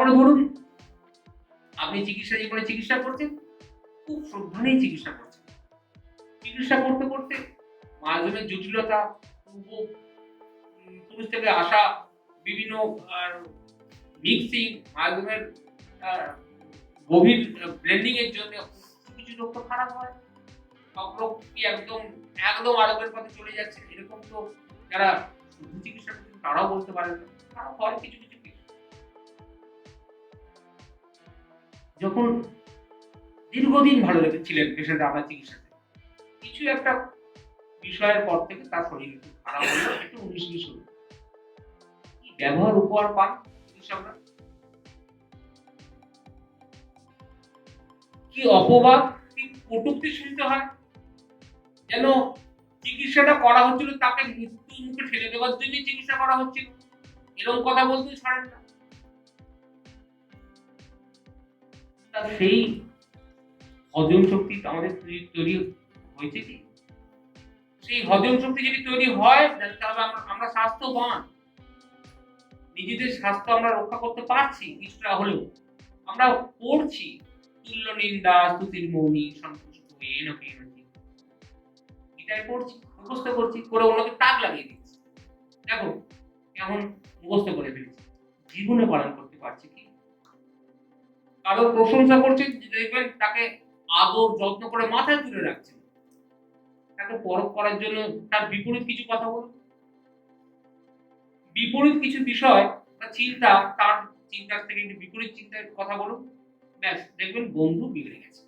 তারপরে ধরুন আপনি চিকিৎসা জীবনে চিকিৎসা করছেন, খুব শ্রদ্ধা নিয়ে চিকিৎসা করছেন, চিকিৎসা করতে করতে মাধ্যমের জটিলতা, পূর্ব পুরুষ থেকে আসা বিভিন্ন মিক্সিং, মাধ্যমের গভীর ব্লেন্ডিং এর জন্য কিছু লোক তো খারাপ হয়, সব লোক কি একদম একদম আরোগ্যের পথে চলে যাচ্ছে, এরকম তো যারা শুদ্ধ চিকিৎসা করছেন তারাও বলতে পারেন না, খারাপ হয় কিছু কিছু কেস। যখন দীর্ঘদিন ভালো রেখেছিলেন পেশেন্ট আপনার চিকিৎসাতে, কিছু একটা বিষয়ের পর থেকে তার শরীর একটু খারাপ হলো, একটু 19-20 হলো, কি ব্যবহার উপহার পান চিকিৎসকরা, কি অপবাদ, কি কটূক্তি শুনতে হয়, যেন চিকিৎসাটা করা হচ্ছিল তাকে মৃত্যুর মুখে ঠেলে দেওয়ার জন্য চিকিৎসা করা হচ্ছিল, এরকম কথা বলতে ছাড়েন না। সেই হজম শক্তি আমাদের তৈরি হয়েছে কি? সেই হজম শক্তি যদি তৈরি হয় তাহলে আমরা স্বাস্থ্যবান, নিজেদের স্বাস্থ্য আমরা রক্ষা করতে পারছি কিছুটা হলেও, আমরা পড়ছি তুল্য নিন্দা স্তুতির মৌনি সন্তুষ্ট হয়ে এনকে এটাই পড়ছি, মুখস্থ করছি, করে অন্যকে তাক লাগিয়ে দিচ্ছি, দেখো কেমন মুখস্থ করে ফেলছি, জীবনে পালন করতে পারছি কি? কারো প্রশংসা করছেন, দেখবেন তাকে আদর যত্ন করে মাথায় তুলে রাখছেন, তাকে পরখ করার জন্য তার বিপরীত কিছু কথা বলুন, বিপরীত কিছু বিষয় বা চিন্তা, তার চিন্তার থেকে বিপরীত চিন্তার কথা বলুন, ব্যাস দেখবেন বন্ধু বিগড়ে গেছে।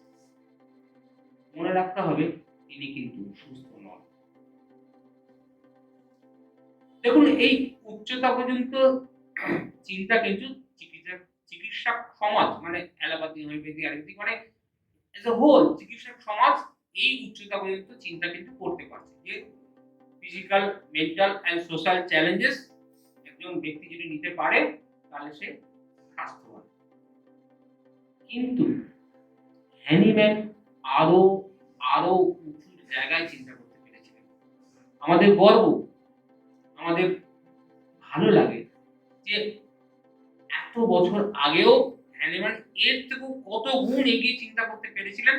মনে রাখতে হবে তিনি কিন্তু সুস্থ নন। দেখুন এই উচ্চতা পর্যন্ত চিন্তা কিন্তু চিকিৎসক সমাজ মানে অ্যালোপ্যাথি, হোমিওপ্যাথি, আয়ুর্বেদিক মানে এজ এ হোল চিকিৎসক সমাজ এই উচ্চতা পর্যন্ত চিন্তা কিন্তু করতে পারছে যে physical, mental and social challenges একজন ব্যক্তি যদি নিতে পারে তাহলে সে স্বাস্থ্যবান। কিন্তু হ্যানিম্যান আরো আরো উঁচু জায়গায় চিন্তা করতে পেরেছিলেন। আমাদের গর্ব, আমাদের ভালো লাগে যে এত বছর আগেও হ্যানিম্যান এর থেকেও কত গুণ এগিয়ে চিন্তা করতে পেরেছিলেন,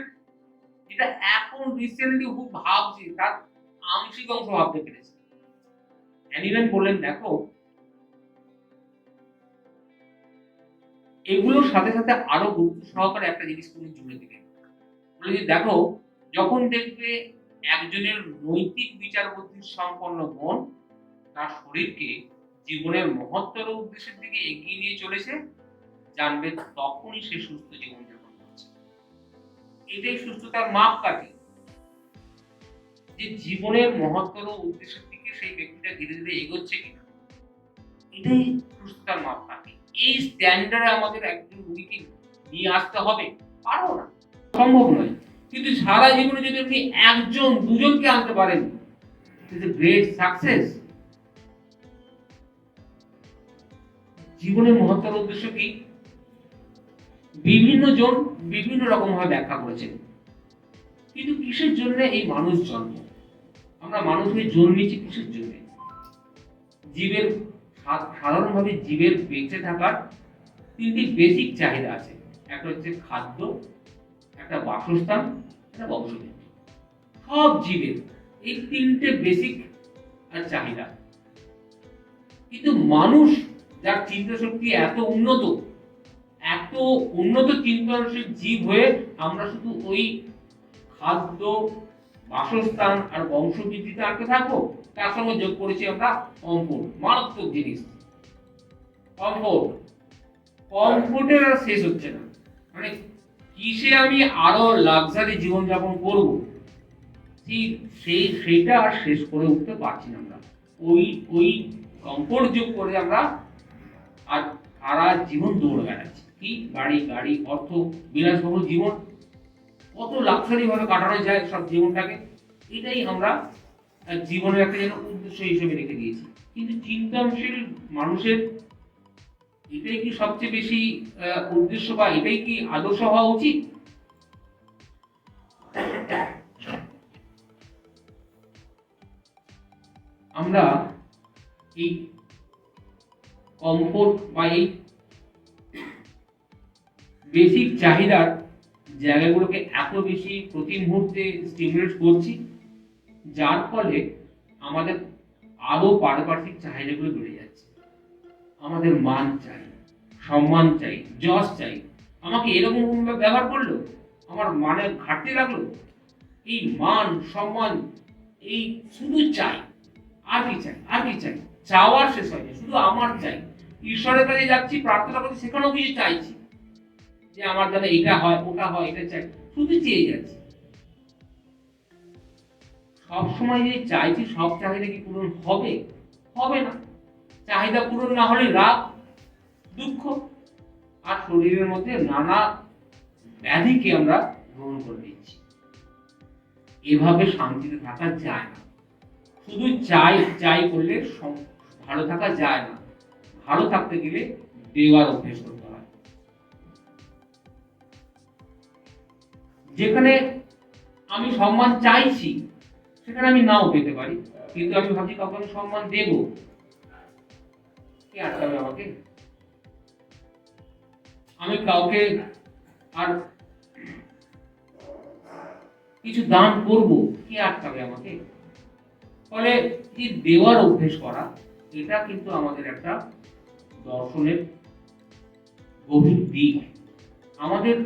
যেটা এখন রিসেন্টলি খুব ভাবছি তার আংশিক অংশ ভাবতে পেরেছি। হ্যানিম্যান বললেন দেখো এগুলোর সাথে সাথে আরো গুরুত্ব সহকারে একটা জিনিস তুমি জুড়ে দিলে, বলে যে দেখো যখন দেখবে একজনের নৈতিক বিচার বুদ্ধি সম্পন্ন মন তার শরীরকে জীবনের মহত্তর উদ্দেশ্যের দিকে এগিয়ে নিয়ে চলেছে, জানবে তখনই সে সুস্থ জীবন যাপন করছে। এটাই সুস্থতার মাপকাঠি, যে জীবনের মহত্তর উদ্দেশ্যের দিকে সেই ব্যক্তিটা ধীরে ধীরে এগোচ্ছে কিনা, এটাই সুস্থতার মাপকাঠি। এই স্ট্যান্ডার্ডে আমাদের একজন রোগীকে নিয়ে আসতে হবে, পারবো না, সম্ভব নয়, কিন্তু সারা জীবনে যদি আপনি একজন দুজনকে আনতে পারেন, it is a great success. জীবনের মহত্তর উদ্দেশ্য কি? বিভিন্ন জন বিভিন্ন রকম ভাবে ব্যাখ্যা করেছেন, কিন্তু কিসের জন্য এই মানুষ জন্ম? আমরা মানুষ হয়ে জন্মেছি কিসের জন্য? জীবের সাধারণভাবে জীবের বেঁচে থাকার তিনটি বেসিক চাহিদা আছে, একটা হচ্ছে খাদ্য, একটা বাসস্থান, একটা বংশবৃদ্ধি। সব জীবের এই তিনটে বেসিক চাহিদা, কিন্তু মানুষ যার চিন্তা শক্তি এত উন্নত চিন্তনশীল জীব হয়ে আমরা শুধু ওই খাদ্য, বাসস্থান আর বংশবৃদ্ধিতে আটকে থাকবো, তার সঙ্গে যোগ করেছি আমরা কমফোর্ট, মারাত্মক জিনিস কমফোর্টের আর শেষ হচ্ছে না, মানে কিসে আমি আরো লাক্সারি জীবনযাপন করবো সেইটা আর শেষ করে উঠতে পারছি না। আমরা ওই কমফোর্ট যোগ করে আমরা আর সারা জীবন দৌড় বেড়াচ্ছি, কি গাড়ি অর্থ বিলাসবহুল জীবন, কত লাক্সারি ভাবে কাটানো যায় সব জীবনটাকে, এটাই আমরা জীবনের একটা যেন উদ্দেশ্য হিসেবে রেখে দিয়েছি। কিন্তু চিন্তনশীল মানুষের এটাই কি সবচেয়ে বেশি উদ্দেশ্য বা এটাই কি আদর্শ হওয়া উচিত? আমরা এই কমফোর্ট বা এই বেসিক চাহিদার জায়গাগুলোকে এত বেশি প্রতি মুহূর্তে স্টিমুলেট করছি, যার ফলে আমাদের আরো পারিপার্শ্বিক চাহিদাগুলো বেড়ে যাচ্ছে। আমাদের মান চাই, সম্মান চাই, যশ চাই। আমাকে এরকম ভাবে ব্যবহার করলো, আমার মানের ঘাটতি লাগলো, এই মান সম্মান, এই শুধু চাই। আর কি চাই, আর কি চাই, চাওয়ার শেষ হয়নি, শুধু আমার চাই। ঈশ্বরের কাছে যাচ্ছি, প্রার্থনা করছি, সেখানেও কিছু চাইছি, যে আমার যেন এটা হয়, ওটা হয়, এটা চাই, শুধু চেয়ে যাচ্ছি। সবসময় যে চাইছি সব চাহিদা কি পূরণ হবে? হবে না। চাহিদা পূরণ না হলে রাগ, দুঃখ, আর শরীরের মধ্যে নানা ব্যাধিকে আমরা গ্রহণ করে নিচ্ছি। এভাবে শান্তিতে থাকা যায় না। শুধু চাই চাই করলে ভালো থাকা যায় না। ভালো থাকতে গেলে দেওয়ার অভ্যেস করতে হয়। যেখানে আমি সম্মান চাইছি সেখানে আমি নাও পেতে পারি, কিন্তু আমি ভাবছি কাউকে আমি সম্মান দেব, কে আটকাবে আমাকে? আমি কাউকে আর কিছু দান করব, কে আটকাবে আমাকে? ফলে এই দেওয়ার অভ্যেস করা, এটা কিন্তু আমাদের একটা দর্শনের গভীর দিক। আমাদের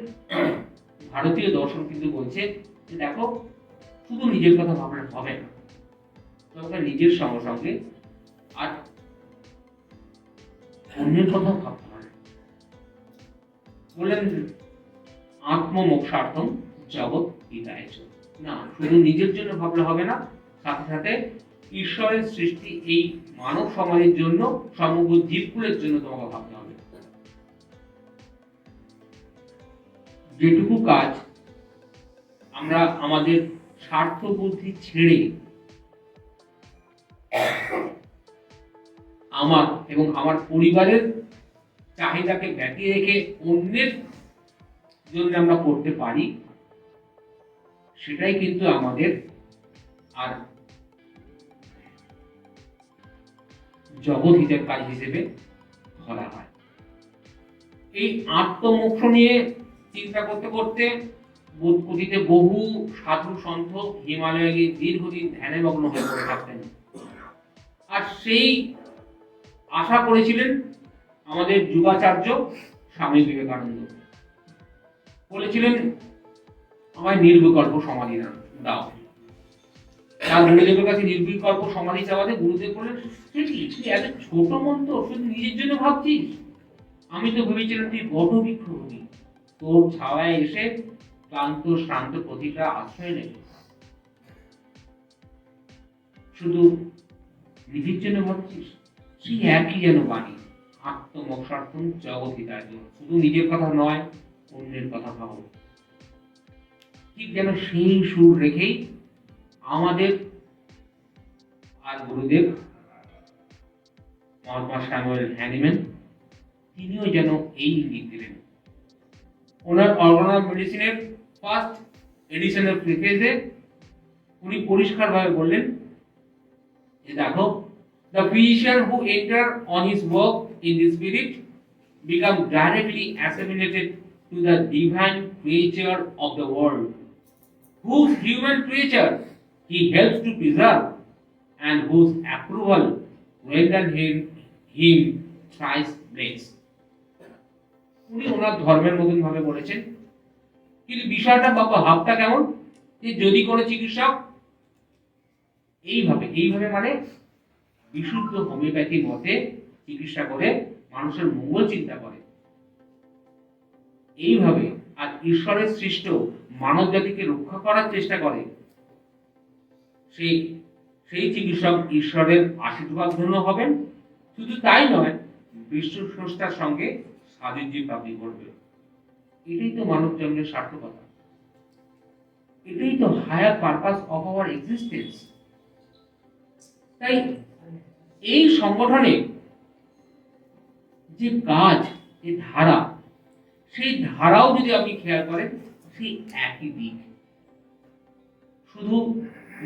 ভারতীয় দর্শন কিন্তু বলছে যে দেখো, শুধু নিজের কথা ভাবলে হবে না, তোমাকে নিজের সঙ্গে সঙ্গে আর অন্যের কথা ভাবতে হবে। বললেন আত্মমোক্ষার্থম জগৎ হিতায় চ। না, শুধু নিজের জন্য ভাবলে হবে না, সাথে সাথে ঈশ্বরের সৃষ্টি এই মানব সমাজের জন্য, সমগ্র জীবকুলের জন্য তোমাকে ভাবতে হবে। যেটুকু কাজ আমরা আমাদের স্বার্থ বুদ্ধি ছেড়ে আমার এবং আমার পরিবারের চাহিদাকে ব্যতিয়ে রেখে অন্যের জন্য আমরা করতে পারি, সেটাই কিন্তু আমাদের আর জগৎ হিতের কাজ হিসেবে ধরা হয়। এই আত্মমোক্ষ নিয়ে চিন্তা করতে করতে অতীতে বহু সাধু সন্ত হিমালয়ে গিয়ে দীর্ঘদিন ধ্যানে মগ্ন হয়ে পড়ে থাকতেন। আর সেই আশা করেছিলেন আমাদের যুগাচার্য স্বামী বিবেকানন্দ। বলেছিলেন আমায় নির্বিকল্প সমাধি দাও। তার গুরুদেবের কাছে নির্বিকল্প সমাধি চাওয়াতে গুরুদেব বললেন, তুই এত ছোট মন, তো শুধু নিজের জন্য ভাবছিস। আমি তো ভেবেছিলাম তুই বটবৃক্ষ হবি, তোর ছায়ায় এসে ক্লান্ত শ্রান্ত প্রতিটা আশ্রয় নেবে। শুধু নিজের জন্য ভাবছিস। সেই একই যেন বাণী, আত্মমোক্ষার্থম জগৎ হিতায় চ। শুধু নিজের কথা নয়, অন্যের কথা ভাবো। ঠিক যেন সেই সুর রেখেই আমাদের আর গুরুদেব মহাত্মা স্যামুয়েল হ্যানিম্যান, তিনিও যেন এই ইঙ্গিত দিলেন। ওনার অর্গান অফ মেডিসিনের ফার্স্ট এডিশনের প্রিফেসে উনি পরিষ্কারভাবে বললেন যে দেখো, the physician who enter on his work in the spirit become directly assimilated to the divine creature of the world, whose human creature he helps to preserve and whose approval render him thrice blessed. উনি ওনার ধর্মের মতন ভাবে বলেছেন, কিন্তু বিষয়টা বাবা ভাবটা কেমন, যে যদি কোনো চিকিৎসক এইভাবে মানে বিশুদ্ধ হোমিওপ্যাথি মতে চিকিৎসা করে মানুষের মঙ্গল চিন্তা করে, এইভাবে আর ঈশ্বরের সৃষ্ট মানব জাতিকে রক্ষা করার চেষ্টা করে, সেই চিকিৎসক ঈশ্বরের আশীর্বাদ ধন্য হবেন। শুধু তাই নয়, বিশ্ব স্রষ্টার সঙ্গে সাযুজ্য প্রাপ্তি করবে। এটাই তো মানব জন্মের সার্থকতা, এটাই তো higher purpose of our existence. তাই এই সংগঠনে যে কাজ, যে ধারা, সেই ধারাও যদি আপনি খেয়াল করেন, সেই একই দিক। শুধু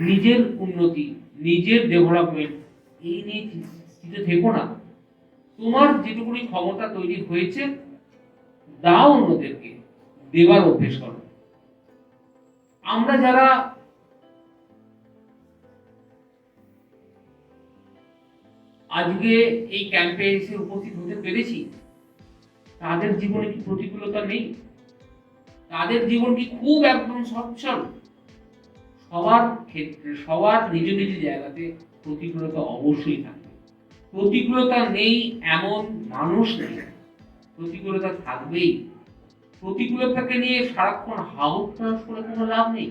নিজের উন্নতি, নিজের ডেভেলপমেন্ট এই নিয়ে স্থিত থেকো না। তোমার যেটুকুনি ক্ষমতা তৈরি হয়েছে, দাও অন্যদেরকে, দেবার অভ্যেস করো। আমরা যারা আজকে এই ক্যাম্পে এসে উপস্থিত হতে পেরেছি, তাদের জীবনে কি প্রতিকূলতা নেই? তাদের জীবন কি খুব একদম সচ্ছল? সবার ক্ষেত্রে, সবার নিজ নিজ জায়গাতে প্রতিকূলতা অবশ্যই থাকবে। প্রতিকূলতা নেই এমন মানুষ নেই, প্রতিকূলতা থাকবেই। প্রতিকূলতাকে নিয়ে সারাক্ষণ হাউতাস করে কোনো লাভ নেই।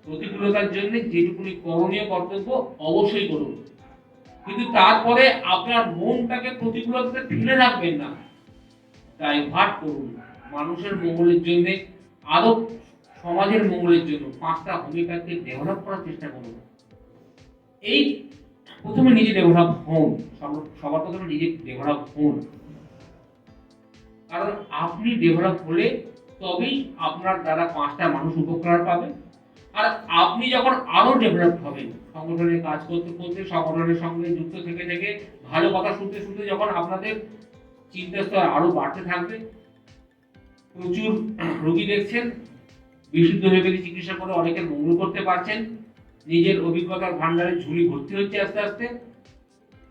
প্রতিকূলতার জন্য যেটুকুনি করণীয় কর্তব্য অবশ্যই করুন, কিন্তু তারপরে আপনার মনটাকে প্রতিকূলতাতে ফেলে রাখবেন না, ডাইভার্ট করুন মানুষের মঙ্গলের জন্য, আরো সমাজের মঙ্গলের জন্য 5টা হোমিওপ্যাথকে ডেভেলপ করার চেষ্টা করুন। এই প্রথমে নিজে ডেভেলপ হন, সবার প্রথমে নিজে ডেভেলপ হন, কারণ আপনি ডেভেলপ হলে তবেই আপনার দ্বারা 5টা মানুষ উপকার পাবে। আর আপনি যখন আরো ডেভেলপ হবেন, সংগঠনে কাজ করতে করতে, সংগঠনের সঙ্গে যুক্ত থেকে থেকে, ভালো কথা শুনতে শুনতে যখন আপনাদের চিন্তা স্তর আরো বাড়তে থাকবে, প্রচুর রোগী দেখছেন, বিশুদ্ধ হোমিওপ্যাথি চিকিৎসা করে অনেকের মঙ্গল করতে পারছেন, নিজের অভিজ্ঞতার ভান্ডারে ঝুলি ভর্তি হচ্ছে আস্তে আস্তে,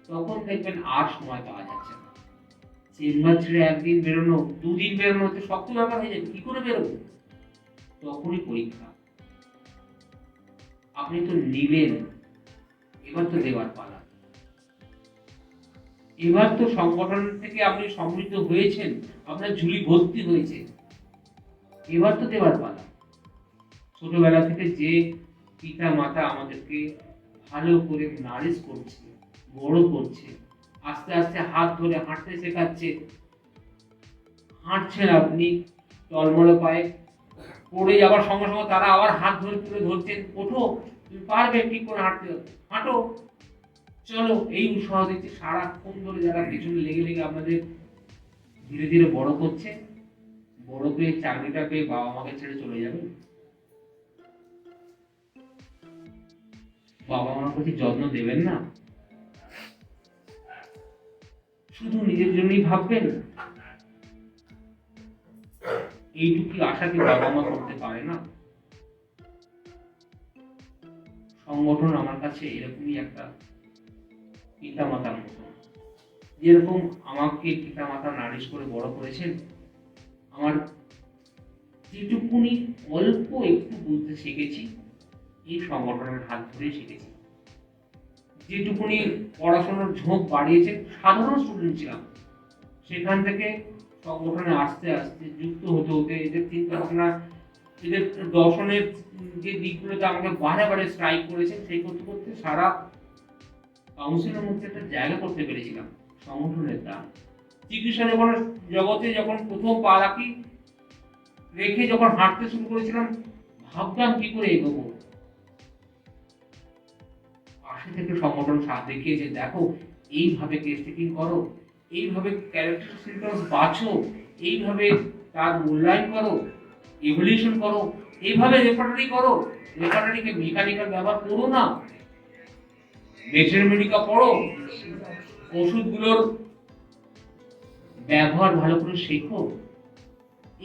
তখন দেখবেন আর সময় পাওয়া যাচ্ছে না। চেম্বার ছেড়ে একদিন বেরোনো, 2 দিন বেরোনো হচ্ছে শক্ত ব্যাপার হয়ে যাবে। কি করে বেরোবো? তখনই পরীক্ষা। আপনি তো নিলেন, এবার তো দেওয়ার পালা। এবার তো সংগঠন থেকে আপনি সমৃদ্ধ হয়েছেন, আপনার ঝুলি ভর্তি হয়েছে, এবার তো দেওয়ার পালা। ছোটবেলা থেকে যে পিতা মাতা আমাদেরকে ভালো করে নারিশ করছে, বড় করছে, আস্তে আস্তে হাত ধরে হাঁটতে শেখাচ্ছে, হাঁটছেন আপনি টলমলে পায়ে, পড়ে যাওয়ার সঙ্গে সঙ্গে তারা আবার হাত ধরে তুলে ধরছেন, ওঠো, তুমি পারবে ঠিক করে হাঁটতে, হাঁটো, চলো, এই উৎসাহ দিচ্ছে। সারাক্ষণ ধরে যারা পেছনে লেগে লেগে আপনাদের ধীরে ধীরে বড় করছে, বড় পেয়ে চাকরিটা পেয়ে বাবা মাকে ছেড়ে চলে যাবে, বাবা মার প্রতি যত্ন দেবেন না, শুধু নিজের জন্যই ভাববেন, এইটুকু আশা কি বাবা মা করতে পারে না? সংগঠন আমার কাছে এরকমই একটা পিতা মাতার মতো। যেরকম আমাকে পিতা মাতা নারিশ করে বড় করেছেন, আমার যেটুকুনি অল্প একটু বুঝতে শিখেছি এই সংগঠনের হাত ধরে শিখেছি। যেটুকুনি পড়াশোনার ঝোঁক বাড়িয়েছেন, সাধারণ স্টুডেন্ট ছিলাম, সেখান থেকে সংগঠনে আস্তে আস্তে যুক্ত হতে হতে, এদের চিন্তা ভাবনা, এদের দর্শনের যে দিকগুলোতে আমাকে বারে বারে স্ট্রাইক করেছে, সেই করতে করতে সারা কাউন্সিলের মধ্যে একটা জায়গা করতে পেরেছিলাম সংগঠনের দ্বারা। চিকিৎসা জগতে যখন প্রথম পা রাখি রেখে যখন হাঁটতে শুরু করেছিলাম, ভাবতাম কি করে এগোবো। পাশে থেকে সংগঠন সাথ দেখিয়েছে, দেখো এইভাবে কেস টেকিং করো, এইভাবে ক্যারেক্টার সিমটমস বাছো, এইভাবে তার মূল্যায়ন করো, ইভলিউশন করো, এইভাবে রেপার্টরি করো, রেপার্টরিকে মেকানিক্যাল ব্যবহার করো না, মেটেরিয়ালিকা পড়ো, ওষুধগুলোর ব্যবহার ভালো করে শেখো।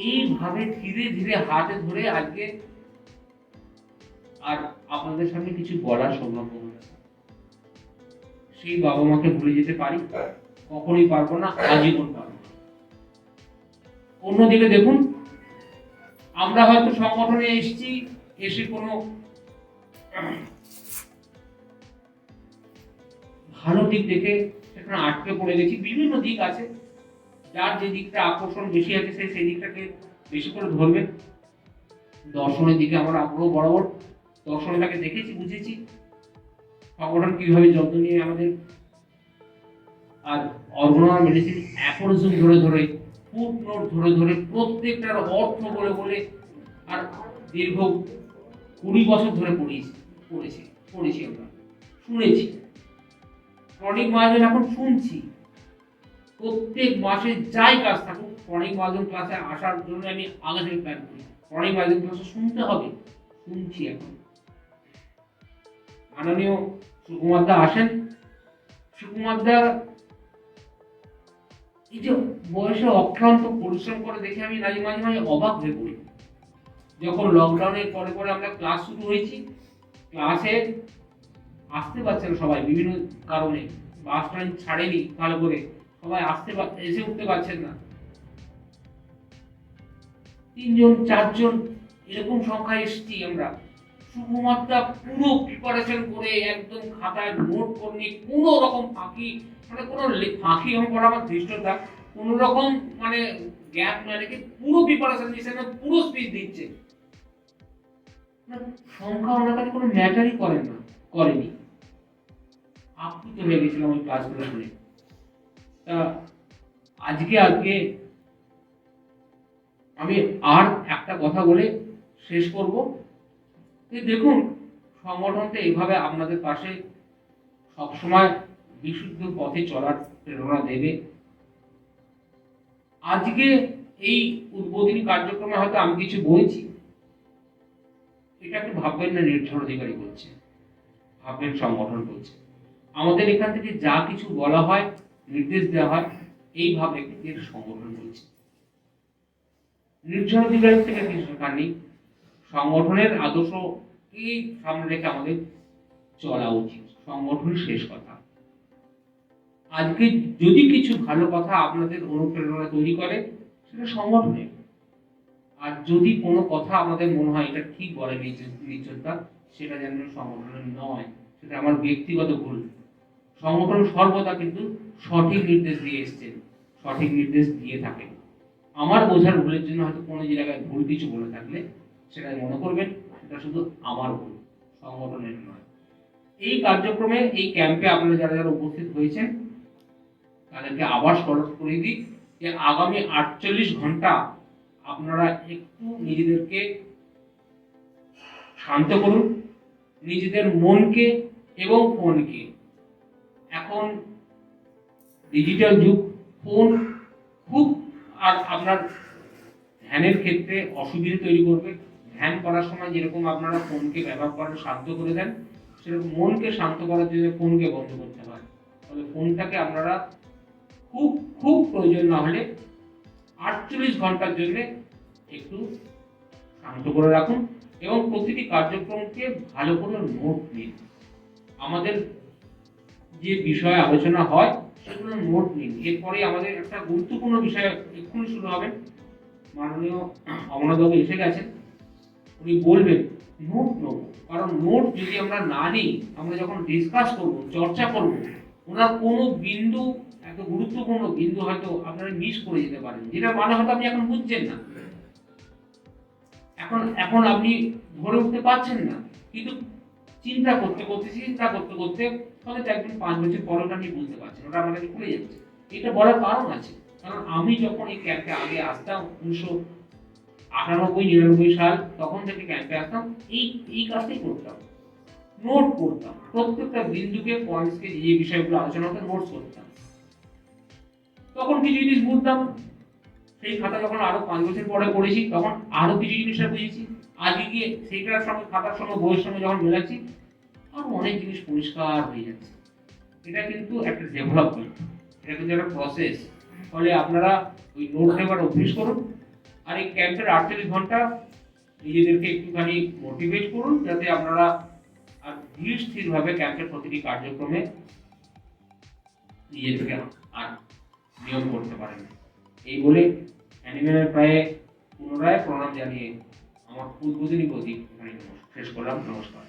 এইভাবে ধীরে ধীরে হাতে ধরে আজকে আর আপনাদের সামনে কিছু বলার সৌভাগ্য হয়েছে। সেই বাবা মাকে ভুলে যেতে পারি? কখনোই পারবো না, আজীবন পারবো না। অন্যদিকে দেখুন, আমরা হয়তো সংগঠনে এসেছি, এসে কোনো ভালো দিক দেখে সেখানে আটকে পড়ে গেছি। বিভিন্ন দিক আছে, যার যে দিকটা আকর্ষণ বেশি আছে সেই দিকটাকে বেশি করে ধরবে। দর্শনের দিকে আমার আগ্রহ বরাবর, দর্শনটাকে দেখেছি, বুঝেছি সংগঠন কিভাবে যত্ন নিয়ে আমাদের, আর অর্গনাল মেডিসিন অ্যাফোরিজম ধরে ধরে, ফুটনোট ধরে ধরে, প্রত্যেকটার অর্থ বলে বলে, আর দীর্ঘ 20 বছর ধরে পড়েছি আমরা, শুনেছি। ক্রনিক মাইগ্রেন এখন শুনছি, প্রত্যেক মাসে যাই কাজ থাকুক ক্রনিক মাইগ্রেন ক্লাসে আসার জন্য আমি আগে থেকে প্ল্যান করি। ক্রনিক মাইগ্রেন ক্লাসে শুনতে হবে, শুনছি। এখন মাননীয় সুকুমার দা আসেন, সুকুমার দা এই যে বয়সে অক্লান্ত পরিশ্রম করে দেখে আমি মাঝে মাঝে মাঝে অবাক হয়ে পড়ি। যখন লকডাউনের পরে পরে আমরা ক্লাস শুরু হয়েছি, ক্লাসে আসতে পারছে না সবাই বিভিন্ন কারণে, বাস ট্রেন ছাড়েনি ভালো করে, সবাই এসে উঠতে পারছেন না, 3 জন 4 জন এরকম সংখ্যায় এসেছি আমরা, শুধুমাত্র পুরো প্রিপারেশন করে একদম খাতায় নোট করে নিয়ে কোনো রকম ফাঁকি, মানে কোনো ফাঁকি আমি করা আমার ধৃষ্টতা, কোনো রকম মানে গ্যাপ না রেখে পুরো প্রিপারেশন দিচ্ছে না, পুরো স্পিচ দিচ্ছে। সংখ্যা ওনার কাছে কোনো ম্যাটারই করেনি। আপ্লুত হয়ে গেছিলাম ওই ক্লাসগুলো শুনে। তা আজকে আমি আর একটা কথা বলে শেষ করব যে দেখুন, সংগঠনটা এইভাবে আপনাদের পাশে সবসময় বিশুদ্ধ পথে চলার প্রেরণা দেবে। আজকে এই উদ্বোধনী কার্যক্রমে হয়তো আমি কিছু বলছি, এটা একটু ভাববেন না নির্ঝর অধিকারী করছে, ভাববেন সংগঠন করছে। আমাদের এখান থেকে যা কিছু বলা হয়, নির্দেশ দেওয়া হয়, এইভাবে এর সংগঠন করছে। নির্ঝর অধিকারী থেকে কিছু শেখার নেই, সংগঠনের আদর্শকে সামনে রেখে আমাদের চলা উচিত। সংগঠনের শেষ কথা। আজকে যদি কিছু ভালো কথা আপনাদের অনুপ্রেরণা তৈরি করে, সেটা সংগঠনের। আর যদি কোনো কথা আমাদের মনে হয় এটা ঠিক বলে নির্জনতা, সেটা যেন সংগঠনের নয়, সেটা আমার ব্যক্তিগত ভুল। সংগঠন সর্বদা কিন্তু সঠিক নির্দেশ দিয়ে এসছেন, সঠিক নির্দেশ দিয়ে থাকেন। আমার বোঝার ভুলের জন্য হয়তো কোনো জায়গায় ভুল কিছু বলে থাকলে সেটা মনে করবেন, সেটা শুধু আমার ভুল, সংগঠনের নয়। এই কার্যক্রমে, এই ক্যাম্পে আপনারা যারা যারা উপস্থিত হয়েছেন তাদেরকে আবার স্মরণ করে দিই যে আগামী 48 ঘন্টা আপনারা একটু নিজেদেরকে শান্ত করুন, নিজেদের মনকে এবং ফোনকে। এখন ডিজিটাল যুগ, ফোন খুব আর আপনার ধ্যানের ক্ষেত্রে অসুবিধা তৈরি করবে। ধ্যান করার সময় যেরকম আপনারা ফোনকে ব্যবহার করেন, শান্ত করে দেন, সেরকম মনকে শান্ত করার জন্য ফোনকে বন্ধ করতে হয়। তবে ফোনটাকে আপনারা খুব খুব প্রয়োজন না হলে 48 ঘন্টার জন্য একটু শান্ত করে রাখুন এবং প্রতিটি কার্যক্রমকে ভালো করে নোট নিন। আমাদের যে বিষয়ে আলোচনা হয় সেগুলো নোট নিন। এরপরে আমাদের একটা গুরুত্বপূর্ণ বিষয় এক্ষুনি শুরু হবে। মাননীয় অমরনাথবাবু এসে গেছেন, উনি বলবেন নোট নেব, কারণ নোট যদি আমরা না নিই, আমরা যখন ডিসকাস করব, চর্চা করব, ওনার কোনো বিন্দু, এত গুরুত্বপূর্ণ বিন্দু হয়তো আপনারা মিস করে যেতে পারেন, যেটা মানে হয়তো আপনি এখন বুঝছেন না, এখন আপনি ধরে উঠতে পারছেন না, কিন্তু চিন্তা করতে করতে হয়তো একদিন 5 বছর পরে ওটা আপনি বুঝতে পারছেন, ওটা আমার কাছে খুলে যাচ্ছে। এটা বলার কারণ আছে, কারণ আমি যখন এই ক্যাম্পে আগে আসতাম 1998-99 সাল, তখন থেকে ক্যাম্পে আসতাম, এই কাজটাই করতাম, নোট করতাম, প্রত্যেকটা বিন্দুকে, পয়েন্টসকে, যে বিষয়গুলো আলোচনা হতো নোটস করতাম। তখন কিছু জিনিস বুঝতাম, সেই খাতা যখন আরো 5 বছর পরে পড়েছি তখন আরো কিছু জিনিসটা বুঝেছি। আজকে গিয়ে সেইটার সঙ্গে, খাতার সঙ্গে, বইয়ের সঙ্গে যখন মেলাচ্ছি, আরো অনেক জিনিস পরিষ্কার হয়ে যাচ্ছে। এটা কিন্তু একটা ডেভেলপমেন্ট, এটা কিন্তু একটা প্রসেস। ফলে আপনারা ওই নোট নেবার অভ্যেস করুন, আর এই ক্যাম্পের 48 ঘন্টা নিজেদেরকে একটুখানি মোটিভেট করুন, যাতে আপনারা আর ধীর স্থিরভাবে ক্যাম্পের প্রতিটি কার্যক্রমে নিজেদেরকে আর নিয়ম করতে পারেন। এই বলে অ্যানিমেলের প্রায় পুনরায় প্রণাম জানিয়ে আমার উদ্বোধনী প্রতীক শেষ করলাম। নমস্কার।